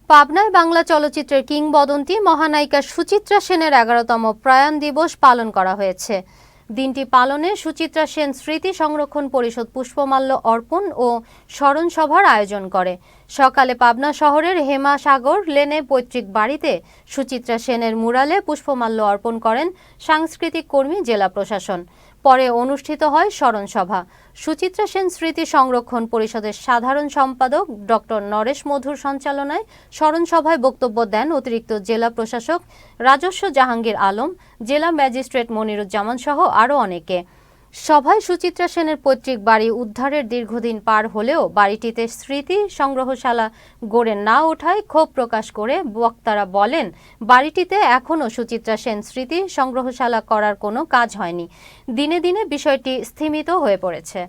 পাবনায় বাংলা চলচ্চিত্রের কিংবদন্তি মহানায়িকা সুচিত্রা সেনের 11তম প্রয়াণ দিবস পালন করা হয়েছে। দিনটি পালনে সুচিত্রা সেন স্মৃতি সংরক্ষণ পরিষদ পুষ্পমাল্য অর্পণ ও স্মরণ সভার আয়োজন করে। সকালে পাবনা শহরের হেমা সাগর লেনে পৈতৃক বাড়িতে সুচিত্রা সেনের মুরালে পুষ্পমাল্য অর্পণ করেন সাংস্কৃতিক কর্মী, জেলা প্রশাসন। পরে অনুষ্ঠিত হয় স্মরণ সভা। সুচিত্রা সেন স্মৃতি সংরক্ষণ পরিষদের সাধারণ সম্পাদক ডক্টর নরেশ মধুর সঞ্চালনায় স্মরণ সভায় বক্তব্য দেন অতিরিক্ত জেলা প্রশাসক রাজস্ব জাহাঙ্গীর আলম, জেলা ম্যাজিস্ট্রেট মনিরুজ্জামান সহ আরও অনেকে। সভায় সুচিত্রা সেনের পৈতৃক বাড়ি উদ্ধারের দীর্ঘদিন পার হলেও বাড়িটিতে স্মৃতি সংগ্রহশালা গড়ে না ওঠায় ক্ষোভ প্রকাশ করে বক্তারা বলেন, বাড়িটিতে এখনও সুচিত্রা সেন স্মৃতি সংগ্রহশালা করার কোনো কাজ হয়নি। দিনে দিনে বিষয়টি স্থিমিত হয়ে পড়েছে।